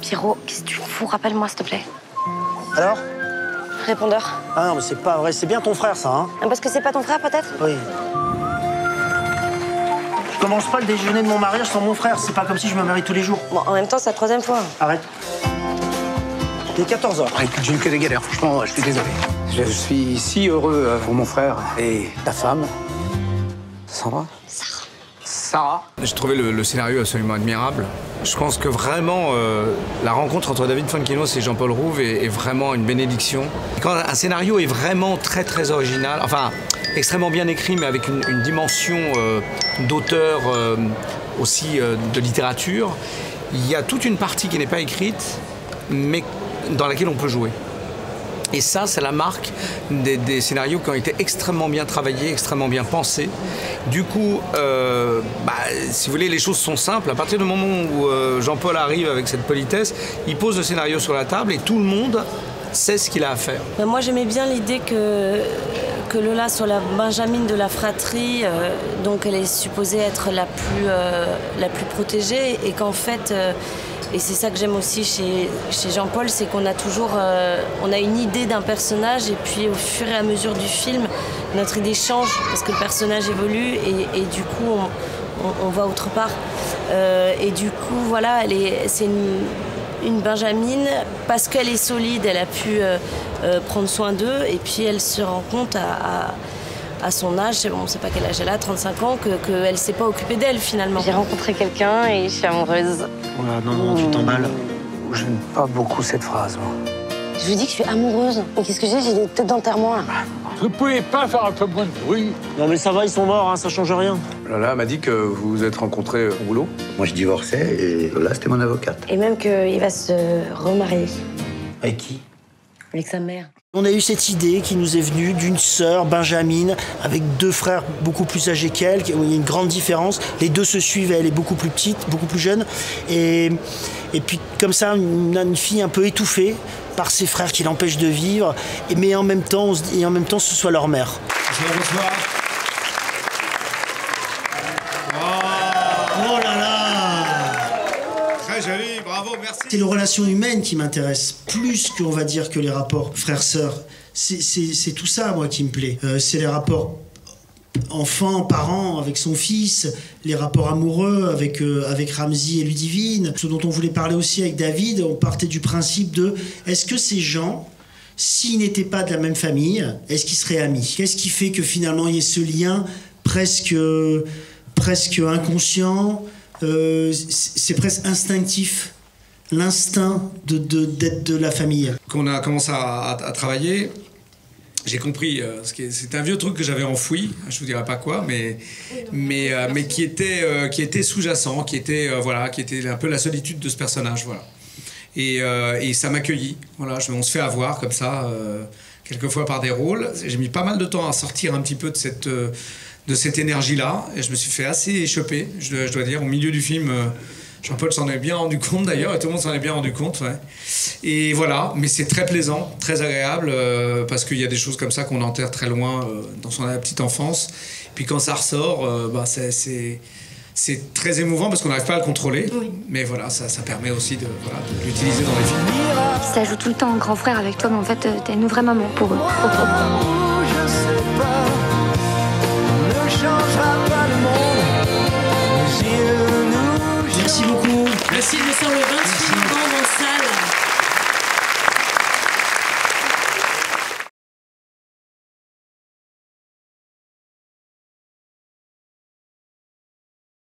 Pierrot, qu'est-ce que tu fous? Rappelle-moi, s'il te plaît. Alors? Répondeur. Ah non, mais c'est pas vrai. C'est bien ton frère, ça, hein? Parce que c'est pas ton frère, peut-être? Oui. Je commence pas le déjeuner de mon mariage sans mon frère. C'est pas comme si je me marie tous les jours. Bon, en même temps, c'est la 3e fois. Arrête. Il est 14h. Ah, écoute, j'ai eu que des galères, franchement, je suis désolé. Je suis si heureux pour mon frère et ta femme. Sandra? Sarah. J'ai trouvé le scénario absolument admirable. Je pense que vraiment, la rencontre entre David Fuenquinos et Jean-Paul Rouve est vraiment une bénédiction. Quand un scénario est vraiment très très original, enfin extrêmement bien écrit, mais avec une dimension d'auteur aussi de littérature, il y a toute une partie qui n'est pas écrite, mais dans laquelle on peut jouer. Et ça, c'est la marque des scénarios qui ont été extrêmement bien travaillés, extrêmement bien pensés. Du coup, si vous voulez, les choses sont simples. À partir du moment où Jean-Paul arrive avec cette politesse, il pose le scénario sur la table et tout le monde sait ce qu'il a à faire. Moi, j'aimais bien l'idée que Lola soit la Benjamine de la fratrie, donc elle est supposée être la plus protégée, et qu'en fait... Et c'est ça que j'aime aussi chez Jean-Paul, c'est qu'on a toujours on a une idée d'un personnage, et puis au fur et à mesure du film, notre idée change parce que le personnage évolue et du coup on va autre part. Et du coup voilà, c'est une Benjamine parce qu'elle est solide, elle a pu prendre soin d'eux, et puis elle se rend compte à son âge, on ne sait pas quel âge elle a, 35 ans, qu'elle ne s'est pas occupée d'elle finalement. J'ai rencontré quelqu'un et je suis amoureuse. Voilà, non, tu t'emballes. J'aime pas beaucoup cette phrase, moi. Je lui dis que je suis amoureuse. Mais qu'est-ce que j'ai des têtes d'enterrement là. Vous pouvez pas faire un peu moins de bruit? Non mais ça va, ils sont morts, hein, ça change rien. Lola m'a dit que vous vous êtes rencontrés au boulot. Moi, je divorçais et Lola, c'était mon avocate. Et même qu'il va se remarier. Avec qui? Avec sa mère. On a eu cette idée qui nous est venue d'une sœur, Benjamine, avec 2 frères beaucoup plus âgés qu'elle, où il y a une grande différence. Les 2 se suivent, elle est beaucoup plus petite, beaucoup plus jeune. Et puis comme ça, on a une fille un peu étouffée par ses frères qui l'empêchent de vivre, mais en même temps, ce soit leur mère. Bonsoir. Oh là là! Très joli, bravo, merci. C'est les relations humaines qui m'intéressent, plus qu'on va dire que les rapports frères-sœurs. C'est tout ça, moi, qui me plaît. C'est les rapports enfant-parent avec son fils, les rapports amoureux avec Ramzy et Ludivine. Ce dont on voulait parler aussi avec David, on partait du principe de est-ce que ces gens, s'ils n'étaient pas de la même famille, est-ce qu'ils seraient amis? Qu'est-ce qui fait que finalement il y ait ce lien presque inconscient, c'est presque instinctif, l'instinct d'être de la famille. Quand on a commencé à travailler, j'ai compris, c'est un vieux truc que j'avais enfoui, je vous dirai pas quoi, mais qui était sous-jacent, qui était un peu la solitude de ce personnage, voilà. Et ça m'accueillit, voilà, on se fait avoir comme ça, quelquefois par des rôles. J'ai mis pas mal de temps à sortir un petit peu de cette énergie-là, et je me suis fait assez choper, je dois dire, au milieu du film. Jean-Paul s'en est bien rendu compte d'ailleurs, et tout le monde s'en est bien rendu compte. Ouais. Et voilà, mais c'est très plaisant, très agréable, parce qu'il y a des choses comme ça qu'on enterre très loin dans son petite enfance. Puis quand ça ressort, c'est très émouvant parce qu'on n'arrive pas à le contrôler. Oui. Mais voilà, ça permet aussi de l'utiliser dans les films. Ça joue tout le temps en grand frère avec toi, mais en fait, t'es une vraie maman pour eux. Je sais pas, ne changera pas le monde, mais il